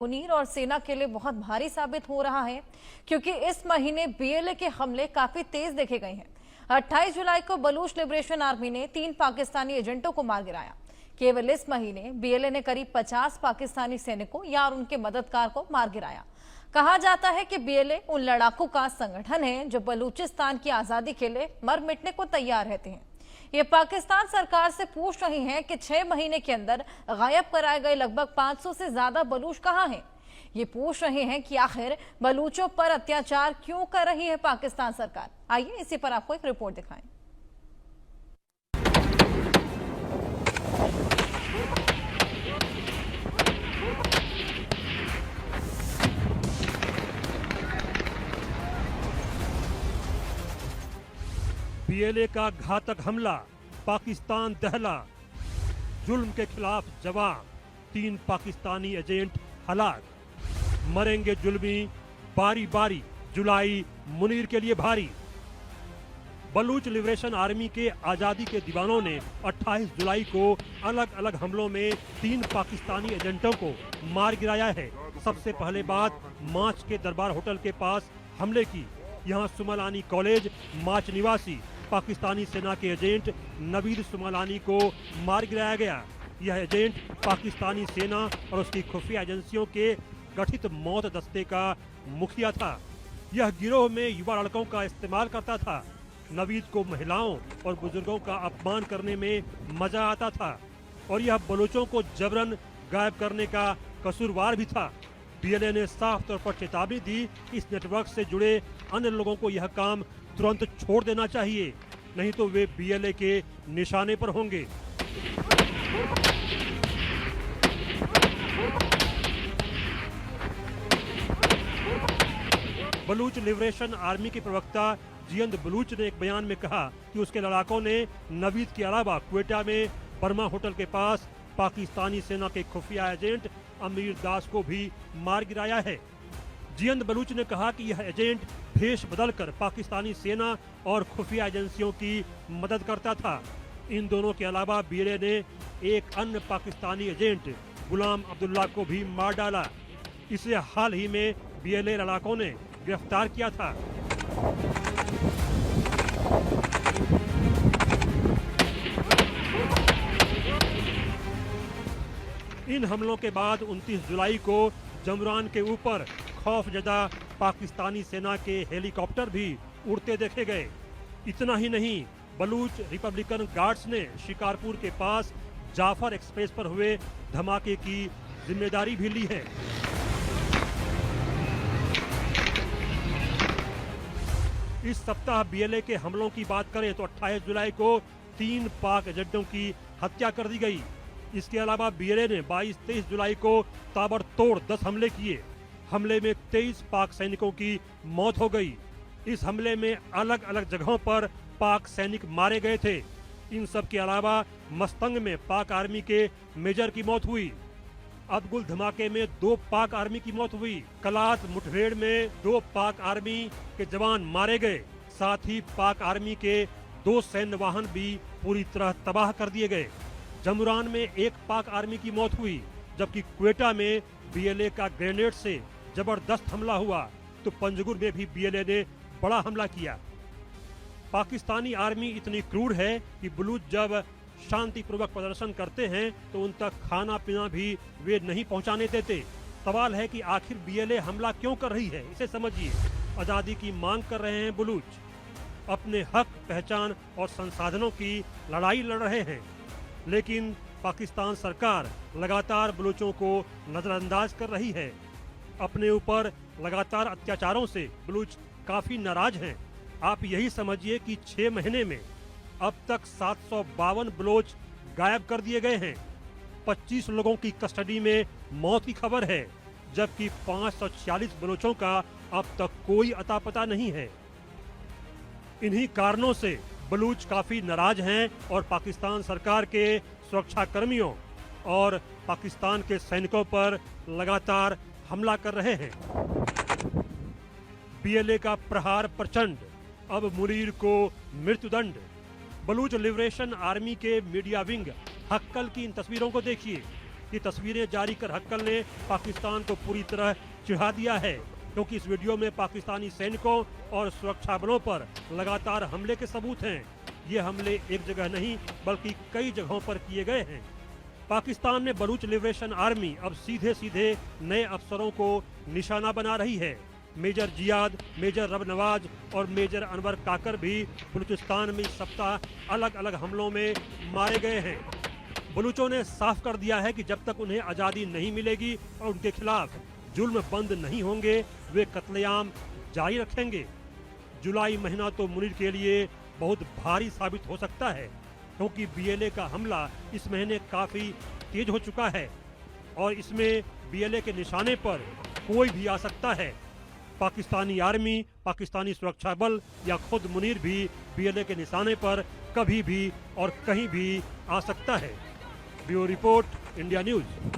मुनीर और सेना के लिए बहुत भारी साबित हो रहा है क्योंकि इस महीने बीएलए के हमले काफी तेज देखे गए हैं। 28 जुलाई को बलूच लिबरेशन आर्मी ने 3 पाकिस्तानी एजेंटों को मार गिराया। केवल इस महीने बीएलए ने करीब 50 पाकिस्तानी सैनिकों या उनके मददगार को मार गिराया। कहा जाता है कि बीएलए उन लड़ाकों का संगठन है जो बलूचिस्तान की आजादी के लिए मर मिटने को तैयार रहते हैं। ये पाकिस्तान सरकार से पूछ रही हैं कि 6 महीने के अंदर गायब कराए गए लगभग 500 से ज्यादा बलूच कहां हैं। ये पूछ रहे हैं कि आखिर बलूचों पर अत्याचार क्यों कर रही है पाकिस्तान सरकार। आइए इसी पर आपको एक रिपोर्ट दिखाएं। बीएलए का घातक हमला, पाकिस्तान दहला। जुल्म के खिलाफ जवाब, 3 पाकिस्तानी एजेंट हलाक। मरेंगे जुल्मी, बारी बारी, जुलाई मुनीर के लिए भारी। बलूच लिबरेशन आर्मी के आजादी के दीवानों ने 28 जुलाई को अलग अलग हमलों में 3 पाकिस्तानी एजेंटों को मार गिराया है। सबसे पहले बात माच के दरबार होटल के पास हमले की। यहाँ सुमलानी कॉलेज माच निवासी पाकिस्तानी सेना के एजेंट नवीद सुमलानी को मार गिराया गया। यह एजेंट पाकिस्तानी सेना और उसकी खुफिया एजेंसियों के गठित मौत दस्ते का मुखिया था। यह गिरोह में युवा लड़कों का इस्तेमाल करता था। नवीद को महिलाओं और बुजुर्गों का अपमान करने में मजा आता था और यह बलूचों को जबरन गायब करने का कसूरवार भी था। बीएलए ने साफ तौर पर चेतावनी दी, इस नेटवर्क से जुड़े अन्य लोगों को यह काम तुरंत छोड़ देना चाहिए, नहीं तो वे बीएलए के निशाने पर होंगे। बलूच लिबरेशन आर्मी के प्रवक्ता जियंद बलूच ने एक बयान में कहा कि उसके लड़ाकों ने नवीद के अलावा क्वेटा में बर्मा होटल के पास पाकिस्तानी सेना के खुफिया एजेंट अमीर दास को भी मार गिराया है। जियंद बलूच ने कहा कि यह एजेंट भेष बदलकर पाकिस्तानी सेना और खुफिया एजेंसियों की मदद करता था। इन दोनों के अलावा बीएलए ने एक अन्य पाकिस्तानी एजेंट गुलाम अब्दुल्ला को भी मार डाला। इसे हाल ही में बीएलए लड़ाकों ने गिरफ्तार किया था। इन हमलों के बाद 29 जुलाई को जमरान के ऊपर खौफजदा पाकिस्तानी सेना के हेलीकॉप्टर भी उड़ते देखे गए। इतना ही नहीं, बलूच रिपब्लिकन गार्ड्स ने शिकारपुर के पास जाफर एक्सप्रेस पर हुए धमाके की जिम्मेदारी भी ली है। इस सप्ताह बीएलए के हमलों की बात करें तो 28 जुलाई को 3 पाक एजेंटों की हत्या कर दी गई। इसके अलावा बीएलए ने 22-23 जुलाई को ताबड़तोड़ 10 हमले किए। हमले में 23 पाक सैनिकों की मौत हो गई। इस हमले में अलग अलग जगहों पर पाक सैनिक मारे गए थे। इन सब के अलावा मस्तंग में पाक आर्मी के मेजर की मौत हुई। अबगुल धमाके में 2 पाक आर्मी की मौत हुई। कलात मुठभेड़ में 2 पाक आर्मी के जवान मारे गए। साथ ही पाक आर्मी के 2 सैन्य वाहन भी पूरी तरह तबाह कर दिए गए। जमुरान में 1 पाक आर्मी की मौत हुई, जबकि क्वेटा में बीएलए का ग्रेनेड से जबरदस्त हमला हुआ तो पंजगुर में भी बीएलए ने बड़ा हमला किया। पाकिस्तानी आर्मी इतनी क्रूर है कि बलूच जब शांतिपूर्वक प्रदर्शन करते हैं तो उन तक खाना पीना भी वे नहीं पहुंचाने देते। सवाल है कि आखिर बीएलए हमला क्यों कर रही है, इसे समझिए। आजादी की मांग कर रहे हैं बलूच, अपने हक, पहचान और संसाधनों की लड़ाई लड़ रहे हैं, लेकिन पाकिस्तान सरकार लगातार बलूचों को नजरअंदाज कर रही है। अपने ऊपर लगातार अत्याचारों से बलूच काफी नाराज हैं। आप यही समझिए कि 6 महीने में अब तक 752 बलोच गायब कर दिए गए हैं। 25 लोगों की कस्टडी में मौत की खबर है, जबकि 546 बलोचों का अब तक कोई अता पता नहीं है। इन्हीं कारणों से बलूच काफी नाराज हैं और पाकिस्तान सरकार के सुरक्षा कर्मियों और पाकिस्तान के सैनिकों पर लगातार हमला कर रहे हैं। बीएलए का प्रहार प्रचंड, अब मुनीर को मृत्युदंड। बलूच लिबरेशन आर्मी के मीडिया विंग हक्कल की इन तस्वीरों को देखिए। ये तस्वीरें जारी कर हक्कल ने पाकिस्तान को पूरी तरह चिढ़ा दिया है, क्योंकि इस वीडियो में पाकिस्तानी सैनिकों और सुरक्षा बलों पर लगातार हमले के सबूत हैं। ये हमले एक जगह नहीं बल्कि कई जगहों पर किए गए हैं। पाकिस्तान में बलूच लिबरेशन आर्मी अब सीधे सीधे नए अफसरों को निशाना बना रही है। मेजर जियाद, मेजर रब नवाज और मेजर अनवर काकर भी बलूचिस्तान में इस सप्ताह अलग अलग हमलों में मारे गए हैं। बलूचों ने साफ कर दिया है कि जब तक उन्हें आज़ादी नहीं मिलेगी और उनके खिलाफ जुल्म बंद नहीं होंगे, वे कत्लेआम जारी रखेंगे। जुलाई महीना तो मुनीर के लिए बहुत भारी साबित हो सकता है, क्योंकि बीएलए का हमला इस महीने काफ़ी तेज हो चुका है और इसमें बीएलए के निशाने पर कोई भी आ सकता है। पाकिस्तानी आर्मी, पाकिस्तानी सुरक्षा बल या खुद मुनीर भी बीएलए के निशाने पर कभी भी और कहीं भी आ सकता है। Bureau report, India news.